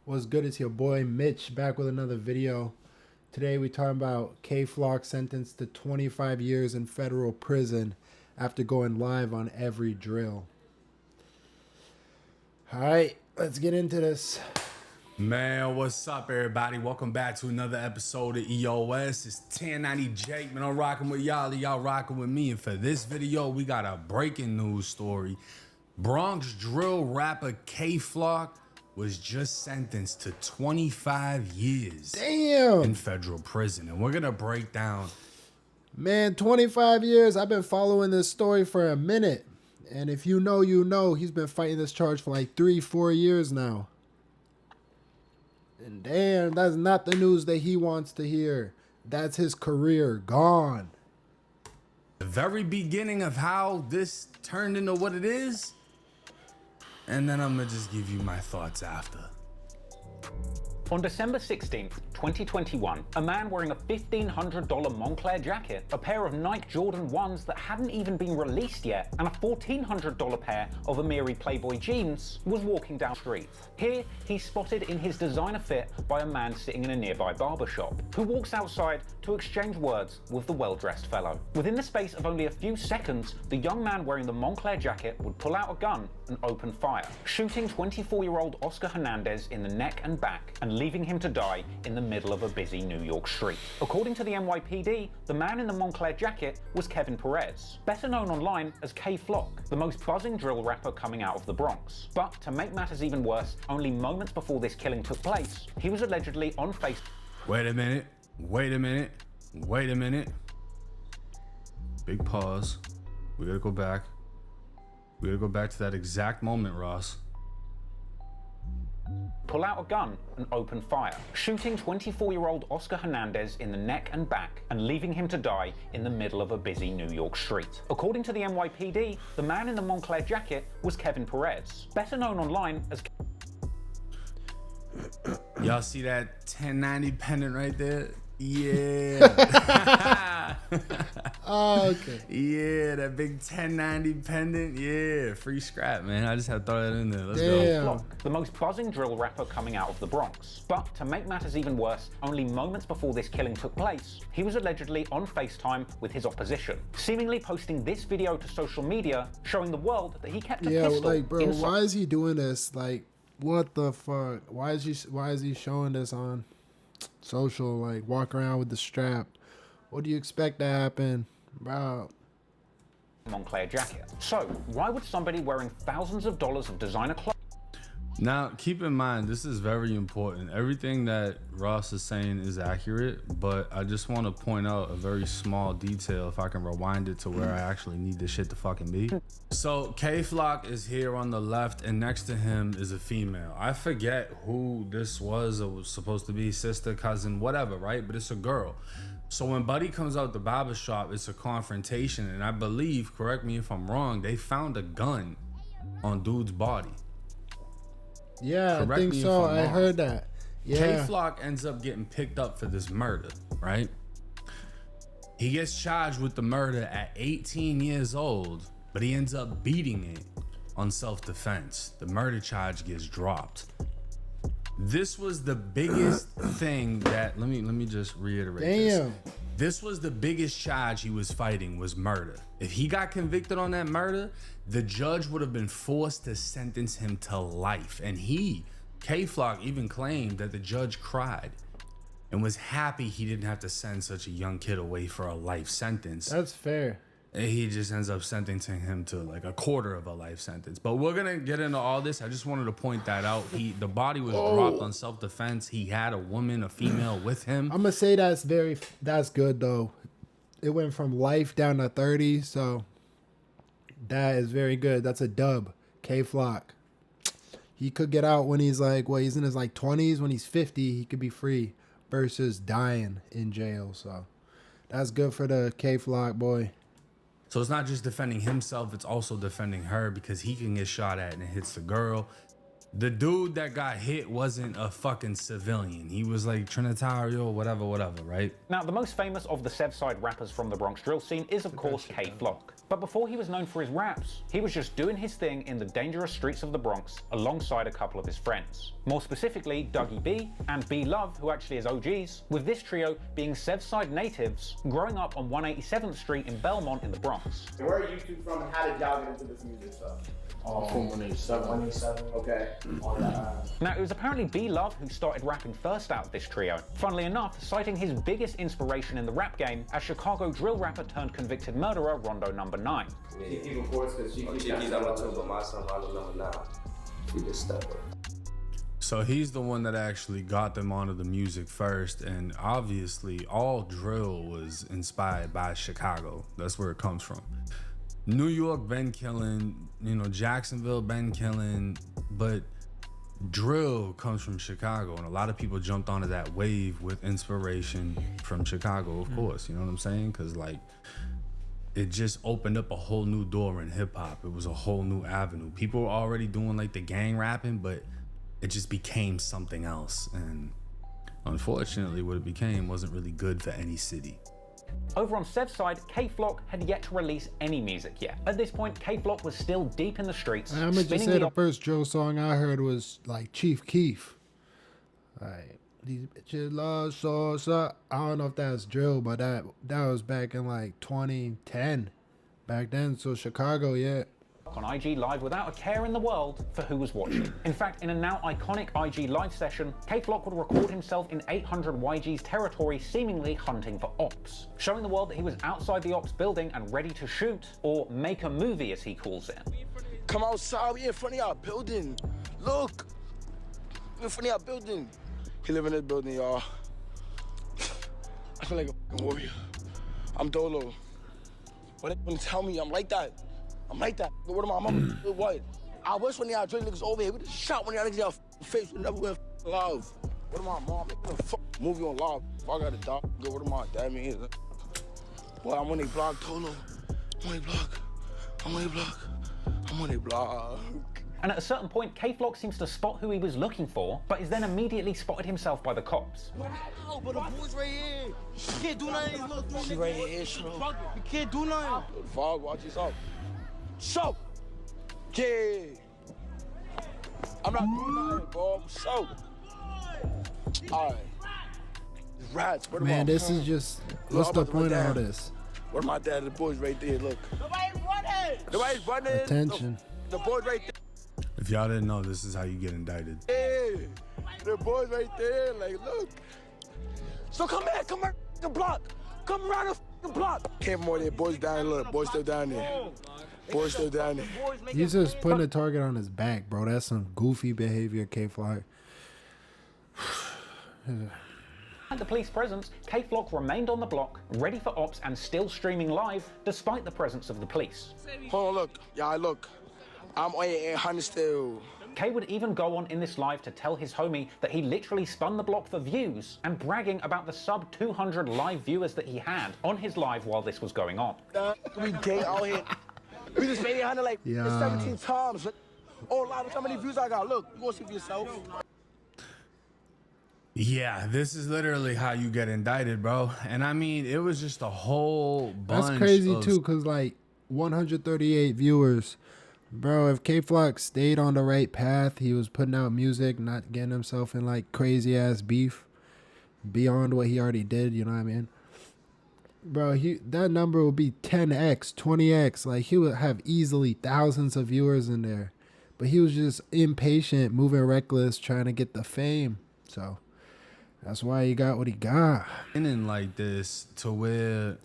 What's good? It's your boy Mitch back with another video. Today we talking about Kay Flock sentenced to 25 years in federal prison after going live on every drill. All right, let's get into this. Man, what's up, everybody? Welcome back to another episode of EOS. It's 1090 Jake, man. I'm rocking with y'all rocking with me. And for this video, we got a breaking news story. Bronx drill rapper Kay Flock was just sentenced to 25 years in federal prison. And we're going to break down. Man, 25 years. I've been following this story for a minute. And if you know, you know, he's been fighting this charge for like 3-4 years now. And damn, that's not the news that he wants to hear. That's his career gone. The very beginning of how this turned into what it is. And then I'm going to just give you my thoughts after. On December 16th, 2021, a man wearing a $1,500 Moncler jacket, a pair of Nike Jordan 1s that hadn't even been released yet, and a $1,400 pair of Amiri Playboy jeans was walking down the street. Here, he's spotted in his designer fit by a man sitting in a nearby barbershop, who walks outside to exchange words with the well-dressed fellow. Within the space of only a few seconds, the young man wearing the Moncler jacket would pull out a gun and open fire, shooting 24-year-old Oscar Hernandez in the neck and back, and leaving him to die in the middle of a busy New York street. According to the NYPD, the man in the Moncler jacket was Kevin Perez, better known online as Kay Flock, the most buzzing drill rapper coming out of the Bronx. But to make matters even worse, only moments before this killing took place, he was allegedly on Facebook. Wait a minute. Big pause. We gotta go back. We gotta go back to that exact moment, Ross. Pull out a gun and open fire, shooting 24-year-old Oscar Hernandez in the neck and back, and leaving him to die in the middle of a busy New York street. According to the NYPD, the man in the Moncler jacket was Kevin Perez, better known online as... Y'all see that 1090 pendant right there? Yeah. Oh, okay. Yeah, that big 1090 pendant. Yeah, free scrap, man. I just had to throw that in there. Let's Damn. go. Flock, the most buzzing drill rapper coming out of the Bronx. But to make matters even worse, only moments before this killing took place, he was allegedly on FaceTime with his opposition, seemingly posting this video to social media, showing the world that he kept a pistol like, bro, inside. why is he doing this? Like, what the fuck? Why is he showing this on social? Like, walk around with the strap. What do you expect to happen, bro? Moncler jacket. So, why would somebody wearing thousands of dollars of designer clothes? Now, keep in mind, this is very important. Everything that Ross is saying is accurate, but I just want to point out a very small detail if I can rewind it to where I actually need this shit to fucking be. So, Kay Flock is here on the left, and next to him is a female. I forget who this was. It was supposed to be sister, cousin, whatever, right? But it's a girl. So when Buddy comes out the barbershop, it's a confrontation, and I believe, correct me if I'm wrong, they found a gun on dude's body. Yeah, Correct I think me if so. I'm I wrong. heard that. Kay Yeah. Flock ends up getting picked up for this murder, right? He gets charged with the murder at 18 years old, but he ends up beating it on self-defense. The murder charge gets dropped. This was the biggest thing that, let me just reiterate this. Damn. This was the biggest charge he was fighting, was murder. If he got convicted on that murder, the judge would have been forced to sentence him to life. And Kay Flock even claimed that the judge cried and was happy he didn't have to send such a young kid away for a life sentence. That's fair. And he just ends up sentencing him to like a quarter of a life sentence. But we're gonna get into all this. I just wanted to point that out. The body was dropped on self-defense. He had a female with him. I'm gonna say that's good though. It went from life down to 30, so that is very good. That's a dub. Kay Flock. He could get out when he's like, well, he's in his like 20s. When he's 50, he could be free versus dying in jail. So that's good for the Kay Flock boy. So it's not just defending himself, it's also defending her, because he can get shot at and it hits the girl. The dude that got hit wasn't a fucking civilian. He was like Trinitario, whatever, right? Now, the most famous of the Sevside rappers from the Bronx drill scene is, of course, Kay Flock. But before he was known for his raps, he was just doing his thing in the dangerous streets of the Bronx alongside a couple of his friends. More specifically, Dougie B and B Love, who actually is OGs, with this trio being Sevside natives growing up on 187th Street in Belmont in the Bronx. Where are you two from and how did y'all get into this music stuff? From 187. 187. Okay. Now, it was apparently B Love who started rapping first out of this trio, funnily enough, citing his biggest inspiration in the rap game as Chicago drill rapper turned convicted murderer Rondo Number 9. Kiki reports because Kiki's number 2, but my son Rondo number 9. He just stepped up. So he's the one that actually got them onto the music first, and obviously all drill was inspired by Chicago. That's where it comes from. New York been killing, Jacksonville been killing, but drill comes from Chicago, and a lot of people jumped onto that wave with inspiration from Chicago, of course. You know what I'm saying? Because it just opened up a whole new door in hip hop. It was a whole new avenue. People were already doing the gang rapping, but it just became something else. And unfortunately, what it became wasn't really good for any city. Over on Sev's side, K-Flock had yet to release any music yet. At this point, K-Flock was still deep in the streets. I'm gonna just say the first drill song I heard was Chief Keef. These bitches love salsa. I don't know if that's drill, but that was back in 2010. Back then, so Chicago, yeah. On IG Live without a care in the world for who was watching. In fact, in a now iconic IG Live session, K-Flock would record himself in 800 YG's territory, seemingly hunting for ops, showing the world that he was outside the ops building and ready to shoot, or make a movie as he calls it. Come outside, we in front of our building. Look, we in front of our building. He live in this building, y'all. I feel like a fucking warrior. I'm Dolo. What they gonna tell me? I'm like that. I'm like that. What am I, mama? What? I wish when y'all drink niggas over here, we just shot when y'all niggas y'all face. We never went live. What am I, mom? Making a movie on live. If I got a dog, what am I? That means. Boy, I'm on a block, Dolo. I'm on a block. I'm on a block. I'm on a block. And at a certain point, K-Flock seems to spot who he was looking for, but is then immediately spotted himself by the cops. Wow, but the boy's right here. You can't do nothing. Look, she right here, bro. You can't do nothing. Fog, watch yourself. So, yeah. I'm not doing nothing, bro. So, all right. These rats. Man, this is just. What's the point of all this? Where's my dad? The boys right there. Look. Nobody's running. Nobody's running. Attention. The boys right there. If y'all didn't know, this is how you get indicted. Yeah. The boys right there. Look. So come here. Come around the block. Come around the block. Came more there. Boys down. Look. Boys still down there. Boys still down there. He's just putting a target on his back, bro. That's some goofy behavior, K-Flock. At the police presence, K-Flock remained on the block, ready for ops and still streaming live, despite the presence of the police. Hold on, look. Yeah, look. I'm on 800 still. K would even go on in this live to tell his homie that he literally spun the block for views and bragging about the sub 200 live viewers that he had on his live while this was going on. We gay out here. We just made 800 17 times. Oh, a lot of how many views I got. Look, you gonna see for yourself. Yeah, this is literally how you get indicted, bro. And I mean, it was just a whole bunch. That's crazy too, cause 138 viewers. Bro, if K-Flock stayed on the right path, he was putting out music, not getting himself in crazy ass beef beyond what he already did, you know what I mean? Bro, that number would be 10x, 20x. He would have easily thousands of viewers in there. But he was just impatient, moving reckless, trying to get the fame. So that's why he got what he got. And like this to where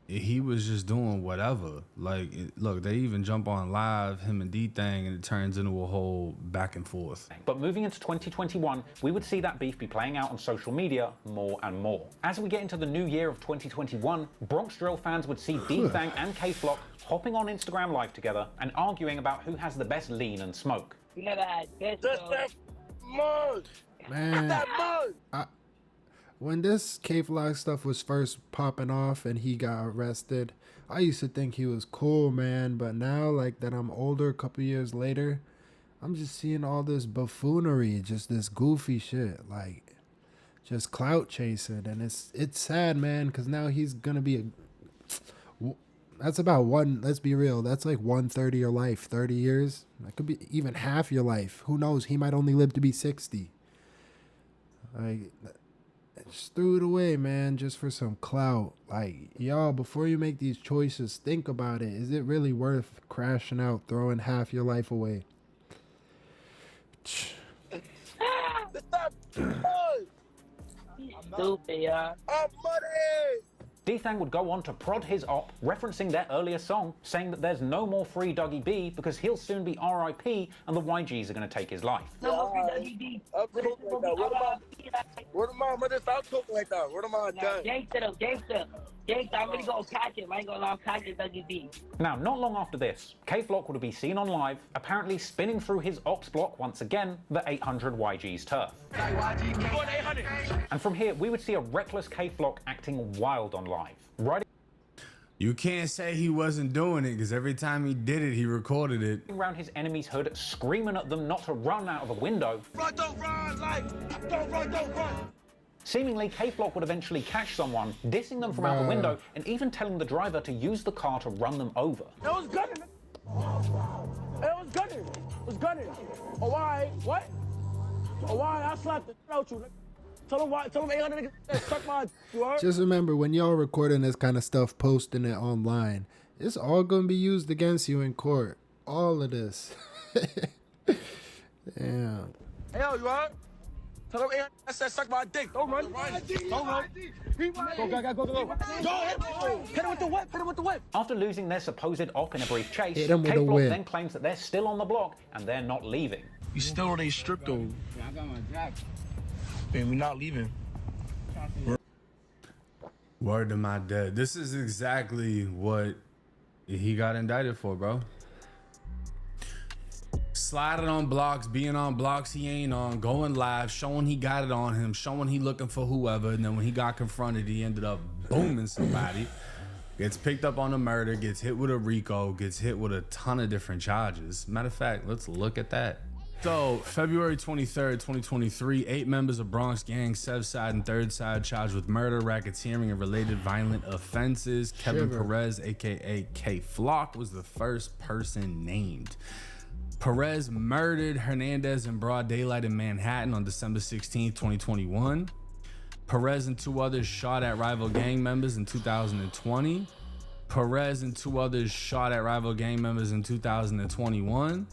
he was just doing whatever. Look, they even jump on live, him and D-Thang, and it turns into a whole back and forth. But moving into 2021, we would see that beef be playing out on social media more and more. As we get into the new year of 2021, Bronx Drill fans would see D-Thang and K-Flock hopping on Instagram Live together and arguing about who has the best lean and smoke. That's that mud. Man, That's that mud. When this K-Flock stuff was first popping off and he got arrested, I used to think he was cool, man. But now, that I'm older, a couple years later, I'm just seeing all this buffoonery, just this goofy shit, just clout chasing. And it's sad, man, because now he's going to be That's about one. Let's be real. That's like 1/3 of your life. 30 years. That could be even half your life. Who knows? He might only live to be 60. Like, just threw it away, man, just for some clout. Like, y'all, before you make these choices, think about it. Is it really worth crashing out, throwing half your life away? Stupid, y'all. I'm money. D-Thang would go on to prod his op, referencing their earlier song, saying that there's no more free Dougie B because he'll soon be RIP and the YGs are going to take his life. I'm talking like that. Word of my mother, stop talking like that. Word of my dad. Gangsta though, gangsta. Gangsta, I'm really gonna catch him. I ain't gonna lie, I'm catching Dougie B. Now, not long after this, K-Flock would be seen on live, apparently spinning through his ox block once again, the 800 YG's turf. And from here, we would see a reckless K-Flock acting wild on live. Riding You can't say he wasn't doing it because every time he did it, he recorded it. around his enemy's hood, screaming at them not to run out of a window. Run, don't run, like, don't run, don't run. Seemingly, K-Flock would eventually catch someone, dissing them from out the window, and even telling the driver to use the car to run them over. It was gunning. It was gunning. It was gunning. Oh, why? What? Oh, why? I slapped the shit out you. Tell him why. Tell him 800 niggas suck my. You heard? Just remember, when y'all recording this kind of stuff, posting it online, it's all going to be used against you in court. All of this. Damn. Hey, yo, you heard? Tell him 800 I said suck my dick. Don't run. Don't run. Go. Hit him with the whip. Hit him with the whip. After losing their supposed op in a brief chase, Hit 'em with a K-Flock whip. then claims that they're still on the block and they're not leaving. You still on a strip though. I got my jacket. Man, we not leaving. Word to my dad. This is exactly what he got indicted for, bro. Sliding on blocks, being on blocks he ain't on, going live, showing he got it on him, showing he looking for whoever, and then when he got confronted, he ended up booming somebody. Gets picked up on a murder, gets hit with a RICO, gets hit with a ton of different charges. Matter of fact, let's look at that. So, February 23rd, 2023, 8 members of Bronx Gang, Sev Side and Third Side, charged with murder, racketeering, and related violent offenses. Kevin Perez, aka K-Flock, was the first person named. Perez murdered Hernandez in broad daylight in Manhattan on December 16th, 2021. Perez and 2 others shot at rival gang members in 2020. Perez and 2 others shot at rival gang members in 2021.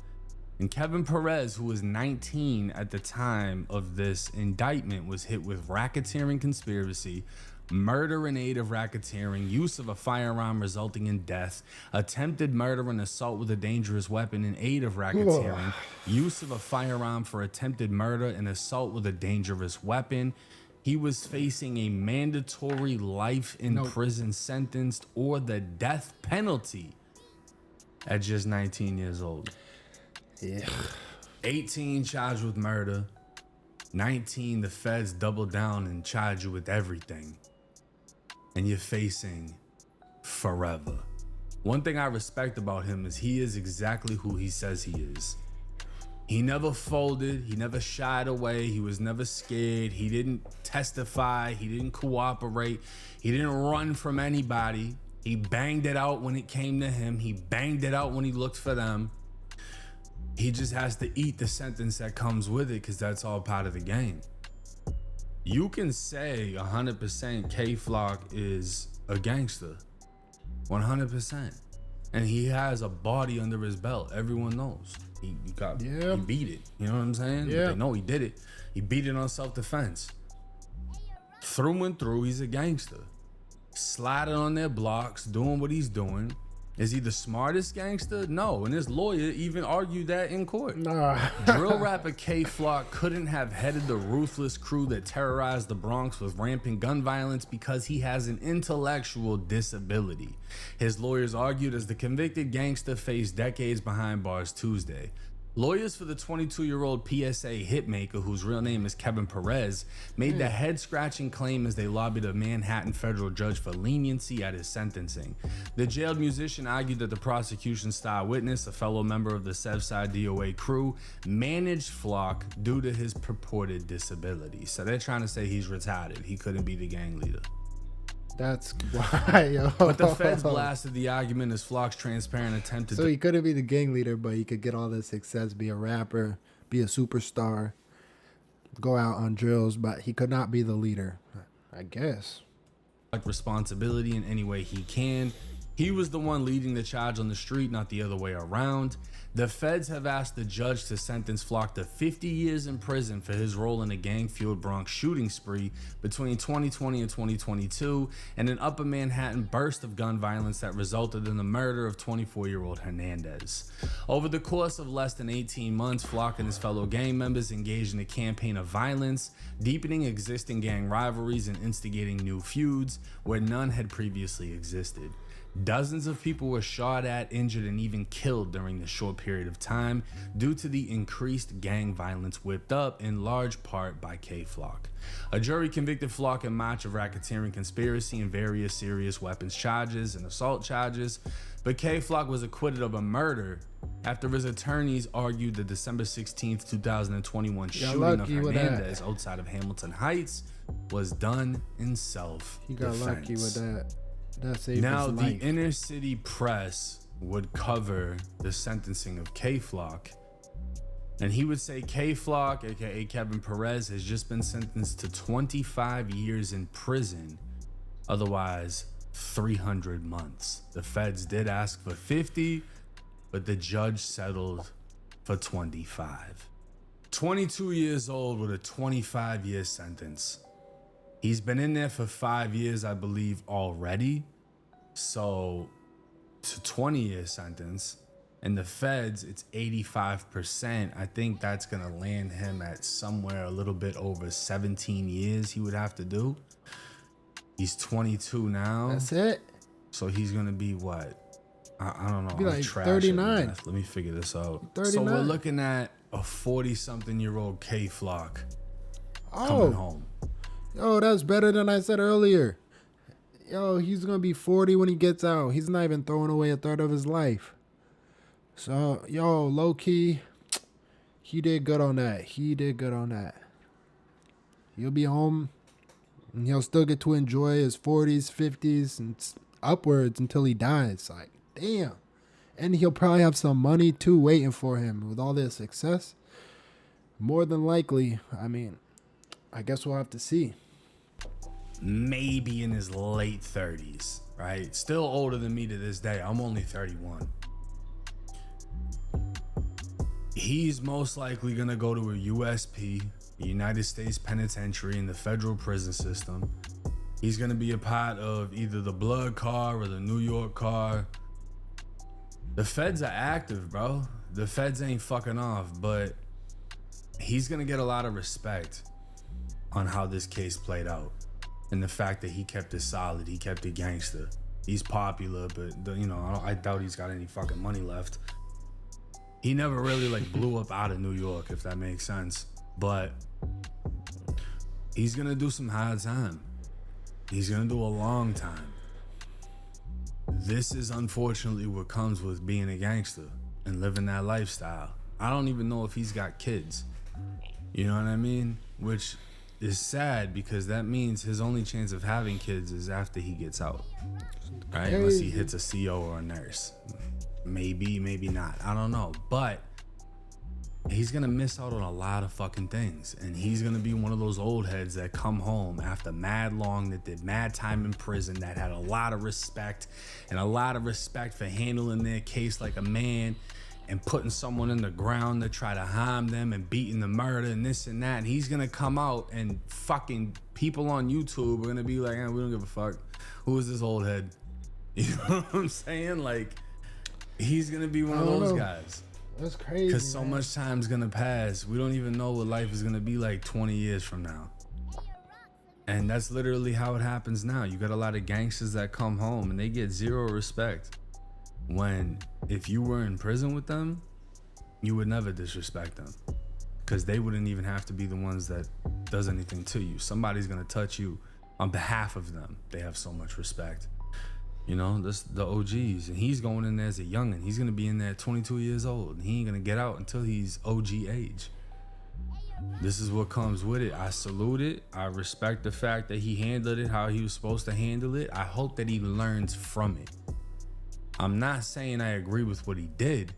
And Kevin Perez, who was 19 at the time of this indictment, was hit with racketeering conspiracy, murder in aid of racketeering, use of a firearm resulting in death, attempted murder and assault with a dangerous weapon in aid of racketeering, use of a firearm for attempted murder and assault with a dangerous weapon. He was facing a mandatory life in prison sentence or the death penalty at just 19 years old. Yeah. 18 charged with murder. 19, the feds doubled down and charged you with everything. And you're facing forever. One thing I respect about him is he is exactly who he says he is. He never folded. He never shied away. He was never scared. He didn't testify. He didn't cooperate. He didn't run from anybody. He banged it out when it came to him. He banged it out when he looked for them. He just has to eat the sentence that comes with it because that's all part of the game. You can say 100% K-Flock is a gangster. 100%. And he has a body under his belt. Everyone knows. He beat it. You know what I'm saying? Yeah. But they know he did it. He beat it on self-defense. Through and through, he's a gangster. Sliding on their blocks, doing what he's doing. Is he the smartest gangster? No, and his lawyer even argued that in court. Nah. Drill rapper K-Flock couldn't have headed the ruthless crew that terrorized the Bronx with rampant gun violence because he has an intellectual disability. His lawyers argued as the convicted gangster faced decades behind bars Tuesday. Lawyers for the 22-year-old PSA hitmaker, whose real name is Kevin Perez, made the head-scratching claim as they lobbied a Manhattan federal judge for leniency at his sentencing. The jailed musician argued that the prosecution's star witness, a fellow member of the Sev Side DOA crew, managed Flock due to his purported disability. So they're trying to say he's retarded. He couldn't be the gang leader. That's why, yo. But the feds blasted the argument as Flock's transparent attempt to So he couldn't be the gang leader, but he could get all this success, be a rapper, be a superstar, go out on drills, but he could not be the leader, I guess. deflect responsibility in any way he can. He was the one leading the charge on the street, not the other way around. The feds have asked the judge to sentence Flock to 50 years in prison for his role in a gang-fueled Bronx shooting spree between 2020 and 2022 and an Upper Manhattan burst of gun violence that resulted in the murder of 24-year-old Hernandez. Over the course of less than 18 months, Flock and his fellow gang members engaged in a campaign of violence, deepening existing gang rivalries and instigating new feuds where none had previously existed. Dozens of people were shot at, injured, and even killed during this short period of time due to the increased gang violence whipped up in large part by K-Flock. A jury convicted Flock in March of racketeering, conspiracy, and various serious weapons charges and assault charges, but K-Flock was acquitted of a murder after his attorneys argued the December 16, 2021 shooting of Hernandez outside of Hamilton Heights was done in self-defense. He got lucky with that. That saved Now, his the life. inner city press would cover the sentencing of K-Flock, and he would say K-Flock, aka Kevin Perez, has just been sentenced to 25 years in prison, otherwise 300 months. The feds did ask for 50, but the judge settled for 25. 22 years old with a 25-year sentence. He's been in there for 5 years, I believe, already. So, it's a 20-year sentence. And the feds, it's 85%. I think that's going to land him at somewhere a little bit over 17 years he would have to do. He's 22 now. That's it. So he's going to be what? I don't know. Be I'm like trash at 39. math. Let me figure this out. 39. So we're looking at a 40-something-year-old K-Flock coming Oh, home. yo, that's better than I said earlier. Yo, he's gonna be 40 when he gets out. He's not even throwing away a third of his life. So, yo, low key, he did good on that. He did good on that. He'll be home, and he'll still get to enjoy his 40s, 50s, and upwards until he dies. Like, damn. And he'll probably have some money too waiting for him with all this success. More than likely, I mean, I guess we'll have to see. Maybe in his late 30s, right? Still older than me to this day. I'm only 31. He's most likely gonna go to a USP, the United States Penitentiary, in the federal prison system. He's gonna be a part of either the Blood Car or the New York Car. The feds are active, bro. The feds ain't fucking off, but he's gonna get a lot of respect on how this case played out. And the fact that he kept it solid, he kept it gangster. He's popular, but I doubt he's got any fucking money left. He never really blew up out of New York, if that makes sense. But he's gonna do some hard time. He's gonna do a long time. This is unfortunately what comes with being a gangster and living that lifestyle. I don't even know if he's got kids. You know what I mean? Which is sad because that means his only chance of having kids is after he gets out, right? Unless he hits a CO or a nurse. Maybe, maybe not. I don't know. But he's gonna miss out on a lot of fucking things, and he's gonna be one of those old heads that come home after mad long, that did mad time in prison, that had a lot of respect for handling their case like a man and putting someone in the ground to try to harm them and beating the murder and this and that. And he's gonna come out and fucking people on YouTube are gonna be like, we don't give a fuck. Who is this old head? You know what I'm saying? Like, he's gonna be one of those guys. That's crazy. Because so much time's gonna pass. We don't even know what life is gonna be like 20 years from now. And that's literally how it happens now. You got a lot of gangsters that come home and they get zero respect. When if you were in prison with them, you would never disrespect them. Because they wouldn't even have to be the ones that does anything to you. Somebody's gonna touch you on behalf of them. They have so much respect. You know, that's the OGs. And he's going in there as a youngin'. He's gonna be in there at 22 years old. And he ain't gonna get out until he's OG age. This is what comes with it. I salute it. I respect the fact that he handled it how he was supposed to handle it. I hope that he learns from it. I'm not saying I agree with what he did,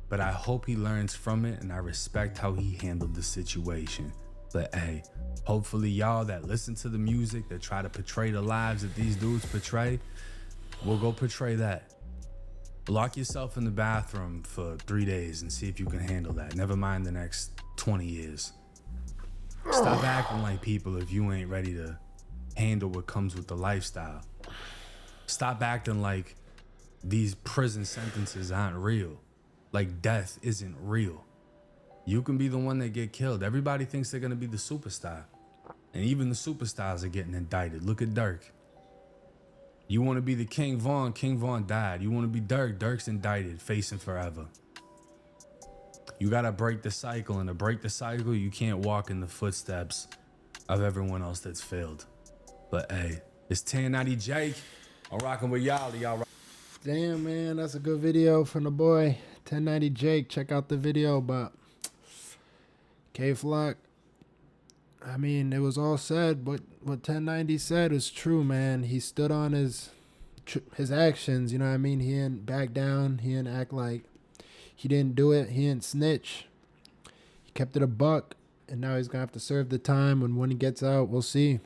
but I hope he learns from it, and I respect how he handled the situation. But hey, hopefully y'all that listen to the music, that try to portray the lives that these dudes portray, will go portray that. Lock yourself in the bathroom for 3 days and see if you can handle that. Never mind the next 20 years. Stop acting like people if you ain't ready to handle what comes with the lifestyle. Stop acting like these prison sentences aren't real. Like death isn't real. You can be the one that get killed. Everybody thinks they're gonna be the superstar. And even the superstars are getting indicted. Look at Dirk. You wanna be the King Von died. You wanna be Dirk, Dirk's indicted, facing forever. You gotta break the cycle, and to break the cycle, you can't walk in the footsteps of everyone else that's failed. But hey, it's 1090 Jake. I'm rocking with y'all. Y'all rock. Damn, man, that's a good video from the boy 1090 Jake. Check out the video. But K Flock, I mean, it was all said, but what 1090 said is true, man. He stood on his actions, you know what I mean? He didn't back down. He didn't act like he didn't do it. He didn't snitch. He kept it a buck, and now he's gonna have to serve the time, and when he gets out, we'll see.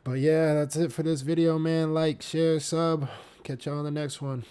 But yeah, that's it for this video, man. Like, share, sub. Catch y'all on the next one.